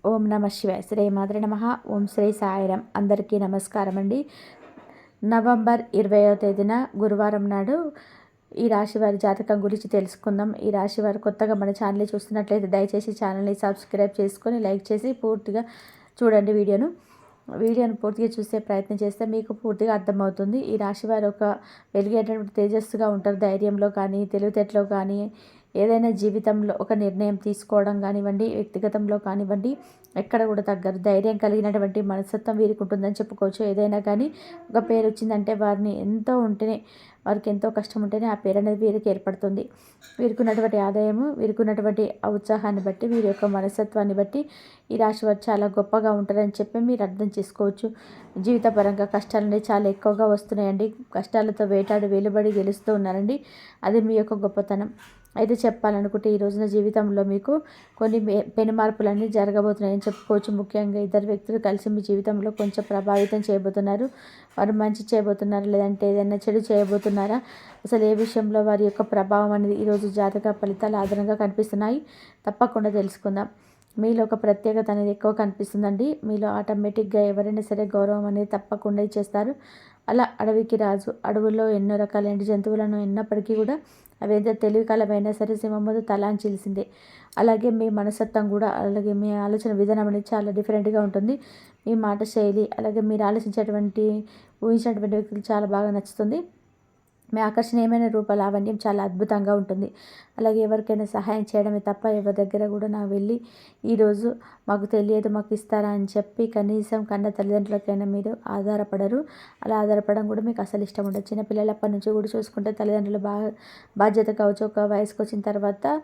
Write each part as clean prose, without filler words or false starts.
ఓం నమ శివాయ. శ్రీమాత్రే నమః. ఓం శ్రీ సాయిరాం. అందరికీ నమస్కారం అండి. నవంబర్ 20వ తేదీన గురువారం నాడు ఈ రాశి వారి జాతకం గురించి తెలుసుకుందాం. ఈ రాశి వారు కొత్తగా మన ఛానల్ని చూస్తున్నట్లయితే దయచేసి ఛానల్ని సబ్స్క్రైబ్ చేసుకొని లైక్ చేసి పూర్తిగా చూడండి. వీడియోను పూర్తిగా చూసే ప్రయత్నం చేస్తే మీకు పూర్తిగా అర్థమవుతుంది. ఈ రాశి వారు ఒక వెలిగేటటువంటి తేజస్సుగా ఉంటారు. ధైర్యంలో కానీ, తెలివితేటలో కానీ, ఏదైనా జీవితంలో ఒక నిర్ణయం తీసుకోవడం కానివ్వండి, వ్యక్తిగతంలో కానివ్వండి, ఎక్కడ కూడా తగ్గరు. ధైర్యం కలిగినటువంటి మనస్తత్వం వీరికి ఉంటుందని చెప్పుకోవచ్చు. ఏదైనా కానీ ఒక పేరు వచ్చిందంటే వారిని ఎంతో ఉంటేనే, వారికి ఎంతో కష్టం ఉంటేనే ఆ పేరు అనేది వీరికి ఏర్పడుతుంది. వీరికి ఉన్నటువంటి ఆదాయము, వీరికి ఉన్నటువంటి ఉత్సాహాన్ని బట్టి, వీరి యొక్క మనస్తత్వాన్ని బట్టి ఈ రాశి వారు చాలా గొప్పగా ఉంటారని చెప్పి మీరు అర్థం చేసుకోవచ్చు. జీవితపరంగా కష్టాలనేవి చాలా ఎక్కువగా వస్తున్నాయండి. కష్టాలతో వేటాడి వెలుబడి గెలుస్తూ ఉన్నారండి. అది మీ యొక్క గొప్పతనం. అయితే చెప్పాలనుకుంటే ఈ రోజున జీవితంలో మీకు కొన్ని పెను మార్పులన్నీ జరగబోతున్నాయని చెప్పుకోవచ్చు. ముఖ్యంగా ఇద్దరు వ్యక్తులు కలిసి మీ జీవితంలో కొంచెం ప్రభావితం చేయబోతున్నారు. వారు మంచి చేయబోతున్నారు, లేదంటే ఏదైనా చెడు చేయబోతున్నారా, అసలు ఏ విషయంలో వారి యొక్క ప్రభావం అనేది ఈరోజు జాతక ఫలితాలు ఆధారంగా కనిపిస్తున్నాయి. తప్పకుండా తెలుసుకుందాం. మీలో ఒక ప్రత్యేకత అనేది ఎక్కువ కనిపిస్తుందండి. మీలో ఆటోమేటిక్గా ఎవరైనా సరే గౌరవం అనేది తప్పకుండా ఇచ్చేస్తారు. అలా అడవికి రాజు. అడవుల్లో ఎన్నో రకాలైన జంతువులను ఉన్నప్పటికీ కూడా అవి ఎంత తెలివికలమైనా సరే సింహం ముందు తలాంచిల్సిందే. అలాగే మీ మనస్తత్వం కూడా, అలాగే మీ ఆలోచన విధానం అనేది చాలా డిఫరెంట్గా ఉంటుంది. మీ మాట శైలి, అలాగే మీరు ఊహించినటువంటి వ్యక్తులు చాలా బాగా నచ్చుతుంది. మీ ఆకర్షణీయమైన రూపలావణ్యం చాలా అద్భుతంగా ఉంటుంది. అలాగే ఎవరికైనా సహాయం చేయడమే తప్ప ఎవరి దగ్గర కూడా నా వెళ్ళి ఈరోజు మాకు తెలియదు, మాకు ఇస్తారా అని చెప్పి కనీసం కన్న తల్లిదండ్రులకైనా మీరు ఆధారపడరు. అలా ఆధారపడడం కూడా మీకు అసలు ఇష్టం ఉండదు. చిన్నపిల్లలప్పటి నుంచి కూడా చూసుకుంటే తల్లిదండ్రులు బాధ్యత కావచ్చు. ఒక వయసుకు వచ్చిన తర్వాత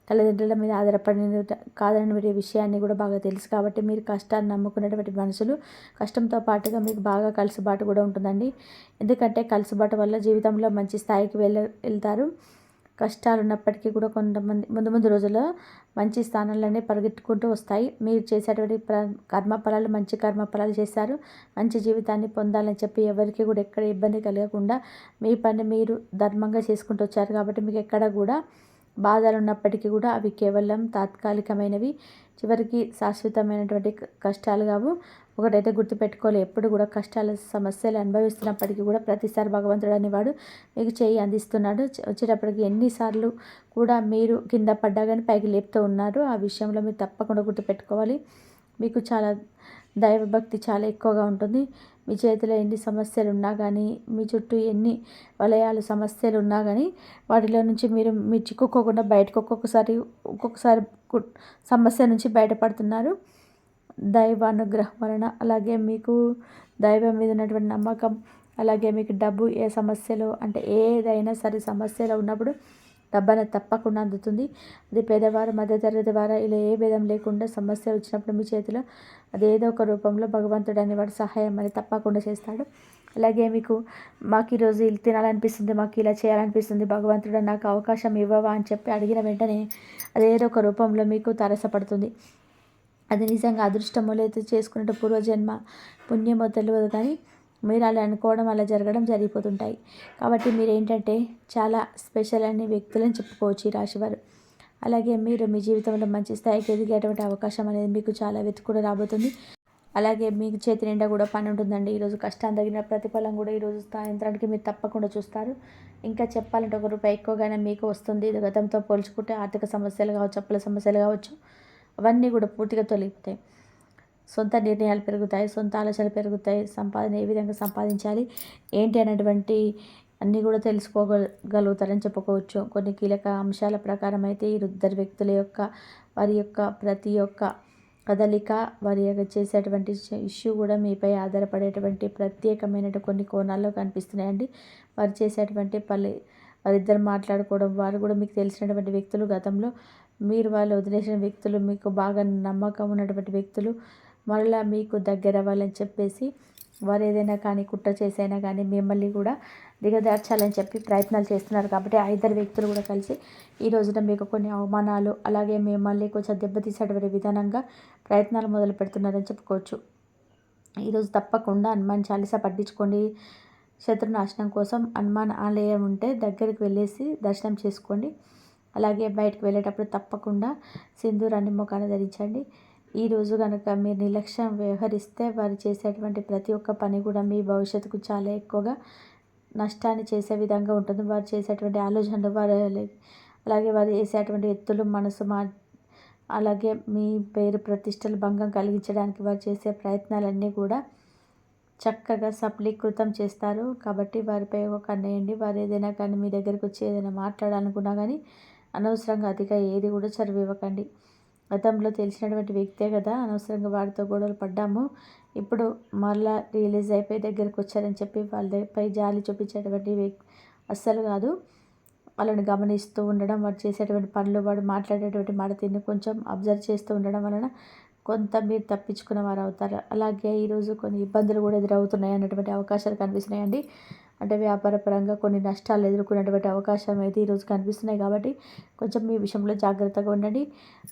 తల్లిదండ్రుల మీద ఆధారపడిన కాదని మీరు విషయాన్ని కూడా బాగా తెలుసు. కాబట్టి మీరు కష్టాన్ని నమ్ముకునేటువంటి మనుషులు, కష్టంతో పాటుగా మీకు బాగా కలుసుబాటు కూడా ఉంటుందండి. ఎందుకంటే కలుసుబాటు వల్ల జీవితంలో మంచి స్థాయికి వెళ్తారు. కష్టాలు ఉన్నప్పటికీ కూడా కొంతమంది ముందు రోజుల్లో మంచి స్థానాలనే పరిగెత్తుకుంటూ వస్తాయి. మీరు చేసేటువంటి కర్మఫలాలు మంచి కర్మఫలాలు చేస్తారు. మంచి జీవితాన్ని పొందాలని చెప్పి ఎవరికి కూడా ఎక్కడ ఇబ్బంది కలగకుండా మీ పని మీరు ధర్మంగా చేసుకుంటూ వచ్చారు. కాబట్టి మీకు ఎక్కడ కూడా బాధలు ఉన్నప్పటికీ కూడా అవి కేవలం తాత్కాలికమైనవి, చివరికి శాశ్వతమైనటువంటి కష్టాలు కావు. ఒకటైతే గుర్తుపెట్టుకోవాలి, ఎప్పుడు కూడా సమస్యలు అనుభవిస్తున్నప్పటికీ కూడా ప్రతిసారి భగవంతుడు అనేవాడు మీకు చేయి అందిస్తున్నాడు. వచ్చేటప్పటికి ఎన్నిసార్లు కూడా మీరు కింద పడ్డా కానీ పైకి లేపుతూ ఉన్నారు. ఆ విషయంలో మీరు తప్పకుండా గుర్తుపెట్టుకోవాలి. మీకు చాలా దైవభక్తి చాలా ఎక్కువగా ఉంటుంది. మీ చేతిలో ఎన్ని సమస్యలు ఉన్నా కానీ, మీ చుట్టూ ఎన్ని వలయాలు సమస్యలు ఉన్నా కానీ వాటిలో నుంచి మీరు చిక్కుకోకుండా బయటకు ఒక్కొక్కసారి సమస్య నుంచి బయటపడుతున్నారు దైవానుగ్రహం వలన. అలాగే మీకు దైవం మీద ఉన్నటువంటి నమ్మకం, అలాగే మీకు డబ్బు ఏ సమస్యలో అంటే ఏదైనా సరే సమస్యలో ఉన్నప్పుడు డబ్బు అనేది తప్పకుండా అందుతుంది. అది పేదవారు, మధ్యతరగతి వారు, ఇలా ఏ భేదం లేకుండా సమస్య వచ్చినప్పుడు మీ చేతిలో అదేదో ఒక రూపంలో భగవంతుడు అనేవాడు సహాయం అనేది తప్పకుండా చేస్తాడు. అలాగే మీకు మాకు ఈరోజు ఇది తినాలనిపిస్తుంది, మాకు ఇలా చేయాలనిపిస్తుంది, భగవంతుడు నాకు అవకాశం ఇవ్వవా అని చెప్పి అడిగిన వెంటనే అదేదో ఒక రూపంలో మీకు తారసపడుతుంది. అది నిజంగా అదృష్టమో లేదా చేసుకున్నట్టు పూర్వజన్మ పుణ్యమో తెలియదు, కానీ మీరు అలా అనుకోవడం, అలా జరగడం జరిగిపోతుంటాయి. కాబట్టి మీరు ఏంటంటే చాలా స్పెషల్ అనే వ్యక్తులని చెప్పుకోవచ్చు ఈ రాశివారు. అలాగే మీరు మీ జీవితంలో మంచి స్థాయికి ఎదిగేటువంటి అవకాశం అనేది మీకు చాలా వెతుకుడు రాబోతుంది. అలాగే మీకు చేతి నిండా కూడా పని ఉంటుందండి. ఈరోజు కష్టాన్ని తగిన ప్రతిఫలం కూడా ఈరోజు సాయంత్రానికి మీరు తప్పకుండా చూస్తారు. ఇంకా చెప్పాలంటే ₹1 ఎక్కువగానే మీకు వస్తుంది. ఇది గతంతో పోల్చుకుంటే ఆర్థిక సమస్యలు కావచ్చు, అప్పుల సమస్యలు కావచ్చు, అవన్నీ కూడా పూర్తిగా తొలగిపోతాయి. సొంత నిర్ణయాలు పెరుగుతాయి, సొంత ఆలోచనలు పెరుగుతాయి. సంపాదన ఏ విధంగా సంపాదించాలి ఏంటి అనేటువంటి అన్నీ కూడా తెలుసుకోగలుగుతారని చెప్పుకోవచ్చు. కొన్ని కీలక అంశాల ప్రకారం అయితే ఈ ఇద్దరు వ్యక్తుల యొక్క వారి యొక్క ప్రతి ఒక్క కదలిక, వారి యొక్క చేసేటువంటి ఇష్యూ కూడా మీపై ఆధారపడేటువంటి ప్రత్యేకమైన కొన్ని కోణాల్లో కనిపిస్తున్నాయండి. వారు చేసేటువంటి వారిద్దరు మాట్లాడుకోవడం, వారు కూడా మీకు తెలిసినటువంటి వ్యక్తులు, గతంలో మీరు వాళ్ళు వదిలేసిన వ్యక్తులు, మీకు బాగా నమ్మకం ఉన్నటువంటి వ్యక్తులు మరలా మీకు దగ్గర అవ్వాలని చెప్పేసి వారు ఏదైనా కానీ కుట్ర చేసైనా కానీ మిమ్మల్ని కూడా దిగదార్చాలని చెప్పి ప్రయత్నాలు చేస్తున్నారు. కాబట్టి ఆ ఇద్దరు వ్యక్తులు కూడా కలిసి ఈ రోజున మీకు కొన్ని అవమానాలు, అలాగే మిమ్మల్ని కొంచెం దెబ్బతీసేటువంటి విధానంగా ప్రయత్నాలు మొదలు పెడుతున్నారని చెప్పుకోవచ్చు. ఈరోజు తప్పకుండా హనుమాన్ చాలీసా పట్టించుకోండి. శత్రునాశనం కోసం హనుమాన్ ఆలయం ఉంటే దగ్గరికి వెళ్ళేసి దర్శనం చేసుకోండి. అలాగే బయటకు వెళ్ళేటప్పుడు తప్పకుండా సింధూరాన్ని ముఖాన ధరించండి. ఈరోజు కనుక మీరు నిర్లక్ష్యం వ్యవహరిస్తే వారు చేసేటువంటి ప్రతి ఒక్క పని కూడా మీ భవిష్యత్తుకు చాలా ఎక్కువగా నష్టాన్ని చేసే విధంగా ఉంటుంది. వారు చేసేటువంటి ఆలోచనలు అలాగే వారు చేసేటువంటి ఎత్తులు మనసు అలాగే మీ పేరు ప్రతిష్టలు భంగం కలిగించడానికి వారు చేసే ప్రయత్నాలన్నీ కూడా చక్కగా సఫలీకృతం చేస్తారు. కాబట్టి వారిపై ఒక కన్నేయండి. వారు ఏదైనా కానీ మీ దగ్గరికి వచ్చి ఏదైనా మాట్లాడాలనుకున్నా కానీ అనవసరంగా అతిగా ఏది కూడా చదివివ్వకండి. గతంలో తెలిసినటువంటి వ్యక్తే కదా, అనవసరంగా వారితో గొడవలు పడ్డాము, ఇప్పుడు మళ్ళా రియలైజ్ అయిపోయి దగ్గరికి వచ్చారని చెప్పి వాళ్ళపై జాలి చూపించేటువంటి అస్సలు కాదు. వాళ్ళని గమనిస్తూ ఉండడం, వాడు చేసేటువంటి పనులు, వాడు మాట్లాడేటువంటి మాట తీరుని కొంచెం అబ్జర్వ్ చేస్తూ ఉండడం వలన కొంత మీరు తప్పించుకున్న వారు అవుతారు. అలాగే ఈరోజు కొన్ని ఇబ్బందులు కూడా ఎదురవుతున్నాయి అన్నటువంటి అవకాశాలు కనిపిస్తున్నాయండి. అంటే వ్యాపారపరంగా కొన్ని నష్టాలు ఎదుర్కొనేటువంటి అవకాశం అయితే ఈరోజు కనిపిస్తున్నాయి. కాబట్టి కొంచెం మీ విషయంలో జాగ్రత్తగా ఉండండి.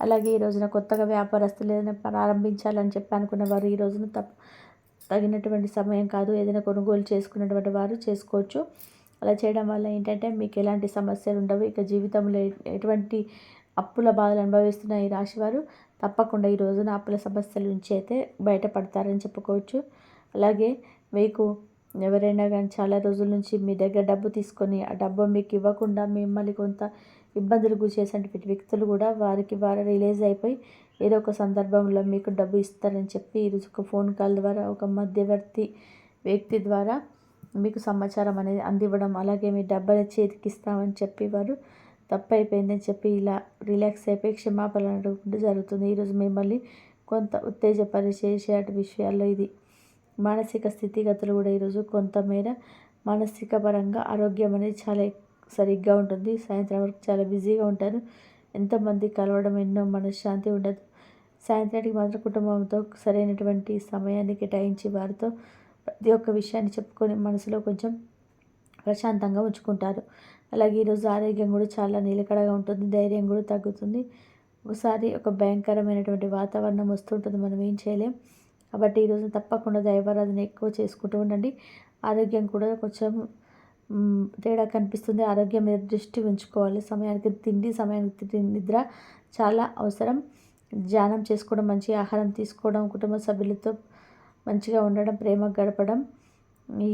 అలాగే ఈ రోజున కొత్తగా వ్యాపారస్తులు ఏదైనా ప్రారంభించాలని చెప్పి అనుకున్న వారు ఈ రోజున తగినటువంటి సమయం కాదు. ఏదైనా కొనుగోలు చేసుకున్నటువంటి వారు చేసుకోవచ్చు. అలా చేయడం వల్ల ఏంటంటే మీకు ఎలాంటి సమస్యలు ఉండవు. ఇక జీవితంలో ఎటువంటి అప్పుల బాధలు అనుభవిస్తున్న ఈ రాశివారు తప్పకుండా ఈ రోజున అప్పుల సమస్యల నుంచి అయితే బయటపడతారని చెప్పుకోవచ్చు. అలాగే మీకు ఎవరైనా కానీ చాలా రోజుల నుంచి మీ దగ్గర డబ్బు తీసుకొని ఆ డబ్బు మీకు ఇవ్వకుండా మిమ్మల్ని కొంత ఇబ్బందులు గురి చేసేటువంటి వ్యక్తులు కూడా వారు రిలీజ్ అయిపోయి ఏదో ఒక సందర్భంలో మీకు డబ్బు ఇస్తారని చెప్పి ఈరోజు ఒక ఫోన్ కాల్ ద్వారా ఒక మధ్యవర్తి వ్యక్తి ద్వారా మీకు సమాచారం అనేది అందివ్వడం, అలాగే మీ డబ్బుని చేతికిస్తామని చెప్పి వారు తప్పు అయిపోయిందని చెప్పి ఇలా రిలాక్స్ అయిపోయి క్షమాపణ అడుగుకుంటూ జరుగుతుంది. ఈరోజు మిమ్మల్ని కొంత ఉత్తేజపరిచేసే విషయాల్లో ఇది. మానసిక స్థితిగతులు కూడా ఈరోజు కొంతమేర మానసిక పరంగా ఆరోగ్యం అనేది చాలా సరిగ్గా ఉంటుంది. సాయంత్రం వరకు చాలా బిజీగా ఉంటారు. ఎంతోమంది కలవడం, ఎన్నో మనశ్శాంతి ఉండదు. సాయంత్రానికి మాత్రం కుటుంబంతో సరైనటువంటి సమయాన్ని కేటాయించి వారితో ప్రతి ఒక్క విషయాన్ని చెప్పుకొని మనసులో కొంచెం ప్రశాంతంగా ఉంచుకుంటారు. అలాగే ఈరోజు ఆరోగ్యం కూడా చాలా నిలకడగా ఉంటుంది. ధైర్యం కూడా తగ్గుతుంది. ఒకసారి ఒక భయంకరమైనటువంటి వాతావరణం వస్తుంటుంది, మనం ఏం చేయలేం. కాబట్టి ఈరోజు తప్పకుండా దైవారాధన ఎక్కువ చేసుకుంటూ ఉండండి. ఆరోగ్యం కూడా కొంచెం తేడా కనిపిస్తుంది. ఆరోగ్యం మీద దృష్టి ఉంచుకోవాలి. సమయానికి తిండి, సమయానికి నిద్ర చాలా అవసరం. ధ్యానం చేసుకోవడం, మంచి ఆహారం తీసుకోవడం, కుటుంబ సభ్యులతో మంచిగా ఉండడం, ప్రేమ గడపడం,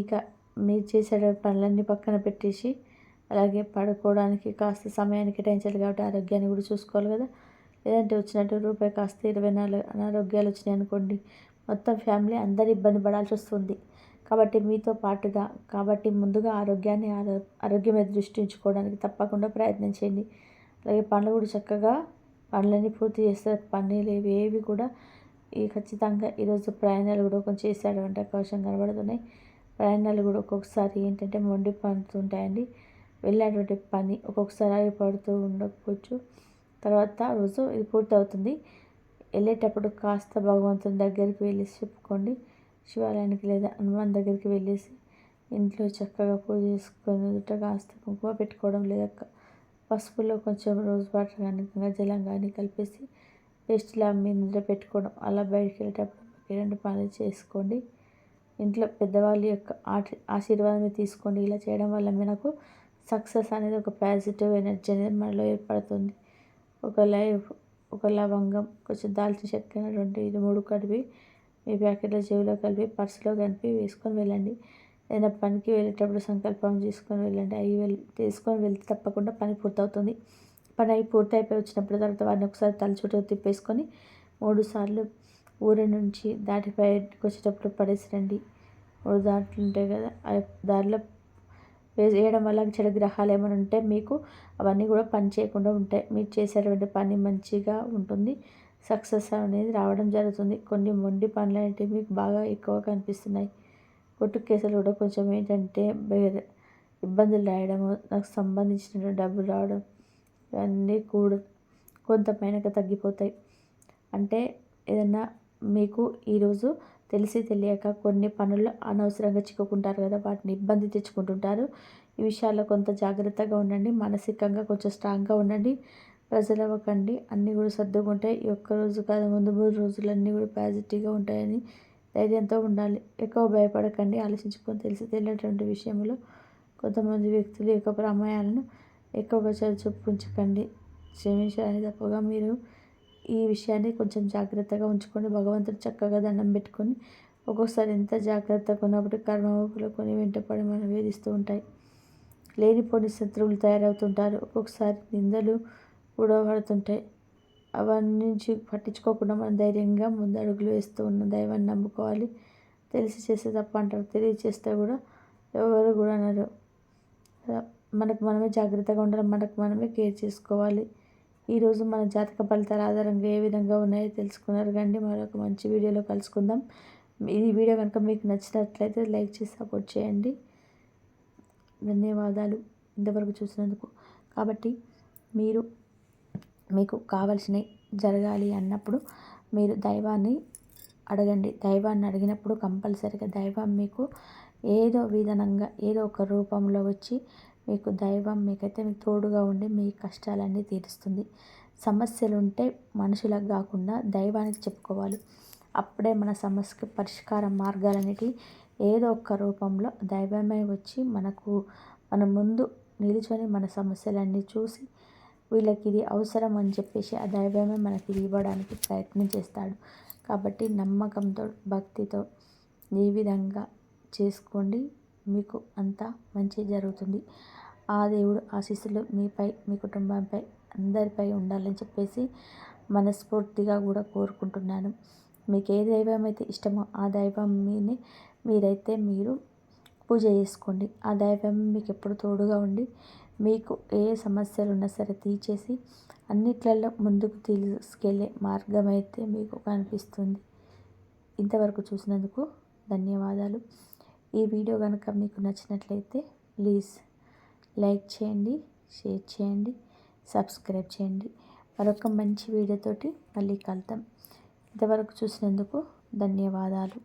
ఇక మీరు చేసే పనులన్నీ పక్కన పెట్టేసి అలాగే పడుకోవడానికి కాస్త సమయాన్ని కేటాయించాలి. కాబట్టి ఆరోగ్యాన్ని కూడా చూసుకోవాలి కదా. లేదంటే వచ్చినట్టు రూపాయి కాస్త 24 అనారోగ్యాలు వచ్చినాయి అనుకోండి, మొత్తం ఫ్యామిలీ అందరు ఇబ్బంది పడాల్సి వస్తుంది. కాబట్టి మీతో పాటుగా ముందుగా ఆరోగ్యం మీద దృష్టి ఉంచుకోవడానికి తప్పకుండా ప్రయత్నం చేయండి. అలాగే పనులు కూడా చక్కగా పనులన్నీ పూర్తి చేస్తారు. పనులు ఏవి కూడా ఖచ్చితంగా ఈరోజు ప్రయాణాలు కూడా కొంచెం చేసేటువంటి అవకాశం కనబడుతున్నాయి. ప్రయాణాలు కూడా ఒక్కొక్కసారి ఏంటంటే మొండి పడుతుంటాయండి. వెళ్ళినటువంటి పని ఒక్కొక్కసారి ఆగిపడుతూ ఉండకపోవచ్చు. తర్వాత రోజు ఇది పూర్తవుతుంది. వెళ్ళేటప్పుడు కాస్త భగవంతుని దగ్గరికి వెళ్ళేసి చెప్పుకోండి. శివాలయానికి లేదా హనుమాన్ దగ్గరికి వెళ్ళేసి ఇంట్లో చక్కగా పూజ చేసుకొని కాస్త కుంకుమ పెట్టుకోవడం, లేదా పసుపులో కొంచెం రోజ్ వాటర్ కానీ గంగాజలం కానీ కలిపేసి పేస్ట్లా మీ నిద్ర పెట్టుకోవడం, అలా బయటికి వెళ్ళేటప్పుడు రెండు పనులు చేసుకోండి. ఇంట్లో పెద్దవాళ్ళ యొక్క ఆశీర్వాదం తీసుకోండి. ఇలా చేయడం వల్ల మనకు సక్సెస్ అనేది ఒక పాజిటివ్ ఎనర్జీ అనేది మనలో ఏర్పడుతుంది. ఒక లవంగం, కొంచెం దాల్చిన చెక్క, 2-3 కలిపి మీ ప్యాకెట్లో చెవిలో కలిపి పర్సులో కలిపి వేసుకొని వెళ్ళండి. ఏదైనా పనికి వెళ్ళేటప్పుడు సంకల్పం చేసుకొని వెళ్ళండి. అవి తీసుకొని వెళ్తే తప్పకుండా పని పూర్తవుతుంది. పని పూర్తి అయిపోయి వచ్చినప్పుడు తర్వాత వారిని ఒకసారి తల చుట్టూ తిప్పేసుకొని 3 సార్లు ఊరి నుంచి దాటి బయటకు వచ్చేటప్పుడు పడేసి రండి. 3 దారులు ఉంటాయి కదా, ఆ దారిలో వేయడం వల్ల చెడు గ్రహాలు ఏమైనా ఉంటే మీకు అవన్నీ కూడా పని చేయకుండా ఉంటాయి. మీరు చేసేటువంటి పని మంచిగా ఉంటుంది. సక్సెస్ అనేది రావడం జరుగుతుంది. కొన్ని మొండి పనులు అనేవి మీకు బాగా ఎక్కువ కనిపిస్తున్నాయి. కొట్టు కేసులు కూడా కొంచెం ఏంటంటే ఇబ్బందులు రాయడము, నాకు సంబంధించిన డబ్బులు రావడం, ఇవన్నీ కూడా కొంత పైనగా తగ్గిపోతాయి. అంటే ఏదన్నా మీకు ఈరోజు తెలిసి తెలియక కొన్ని పనుల్లో అనవసరంగా చిక్కుకుంటారు కదా, వాటిని ఇబ్బంది తెచ్చుకుంటుంటారు. ఈ విషయాల్లో కొంత జాగ్రత్తగా ఉండండి. మానసికంగా కొంచెం స్ట్రాంగ్గా ఉండండి. ప్రెజర్ అవ్వకండి. అన్నీ కూడా సర్దుకుంటాయి. ఈ ఒక్కరోజు కాదు, ముందు 3 రోజులు అన్నీ కూడా పాజిటివ్గా ఉంటాయని ధైర్యంతో ఉండాలి. ఎక్కువ భయపడకండి. ఆలోచించుకొని తెలిసి తెలియనటువంటి విషయంలో కొంతమంది వ్యక్తులు యొక్క ప్రమేయాలను ఎక్కువగా చొప్పించకండి. క్షమించడానికి తప్పగా మీరు ఈ విషయాన్ని కొంచెం జాగ్రత్తగా ఉంచుకొని భగవంతుడు చక్కగా దండం పెట్టుకొని ఒక్కొక్కసారి ఎంత జాగ్రత్తగా ఉన్నప్పుడు కర్మలు కొని వెంటపడి మనం వేధిస్తూ ఉంటాయి. లేనిపోని శత్రువులు తయారవుతుంటారు. ఒక్కొక్కసారి నిందలు కూడా పడుతుంటాయి. అవన్నీ పట్టించుకోకుండా మనం ధైర్యంగా ముందడుగులు వేస్తూ ఉన్న దైవాన్ని నమ్ముకోవాలి. తెలిసి చేస్తే తప్ప అంటారు, తెలియచేస్తే కూడా ఎవరు కూడా అనరు. మనకు మనమే జాగ్రత్తగా ఉండాలి, మనకు మనమే కేర్ చేసుకోవాలి. ఈరోజు మన జాతక ఫలితాల ఆధారంగా ఏ విధంగా ఉన్నాయో తెలుసుకున్నారు కండి. మరొక మంచి వీడియోలో కలుసుకుందాం. ఈ వీడియో కనుక మీకు నచ్చినట్లయితే లైక్ చేసి సపోర్ట్ చేయండి. ధన్యవాదాలు ఇంతవరకు చూసినందుకు. కాబట్టి మీకు కావాల్సినవి జరగాలి అన్నప్పుడు మీరు దైవాన్ని అడగండి. దైవాన్ని అడిగినప్పుడు కంపల్సరీగా దైవం మీకు ఏదో విధానంగా ఏదో ఒక రూపంలో వచ్చి దైవం మీకైతే మీకు తోడుగా ఉండి మీ కష్టాలన్నీ తీరుస్తుంది. సమస్యలు ఉంటే మనుషులకు కాకుండా దైవానికి చెప్పుకోవాలి. అప్పుడే మన సమస్యకు పరిష్కార మార్గాలన్నిటి ఏదో ఒక రూపంలో దైవమే వచ్చి మన ముందు నిలుచొని మన సమస్యలన్నీ చూసి వీళ్ళకి ఇది అవసరం అని చెప్పేసి ఆ దైవమే మనకి ఇది ఇవ్వడానికి ప్రయత్నం చేస్తాడు. కాబట్టి నమ్మకంతో భక్తితో ఈ విధంగా చేసుకోండి, మీకు అంతా మంచి జరుగుతుంది. ఆ దేవుడు ఆశీస్సులు మీపై మీ కుటుంబంపై అందరిపై ఉండాలని చెప్పేసి మనస్ఫూర్తిగా కూడా కోరుకుంటున్నాను. మీకు ఏ దైవం అయితే ఇష్టమో ఆ దైవం మీరు పూజ చేసుకోండి. ఆ దైవం మీకు ఎప్పుడు తోడుగా ఉండి మీకు ఏ సమస్యలు ఉన్నా సరే తీర్చేసి అన్నిట్లలో ముందుకు తీసుకెళ్ళే మార్గం అయితే మీకు కనిపిస్తుంది. ఇంతవరకు చూసినందుకు ధన్యవాదాలు. ఈ వీడియో కనుక మీకు నచ్చినట్లయితే ప్లీజ్ లైక్ చేయండి, షేర్ చేయండి, సబ్స్క్రైబ్ చేయండి. మరొక మంచి వీడియోతోటి మళ్ళీ కలుద్దాం. ఇంతవరకు చూసినందుకు ధన్యవాదాలు.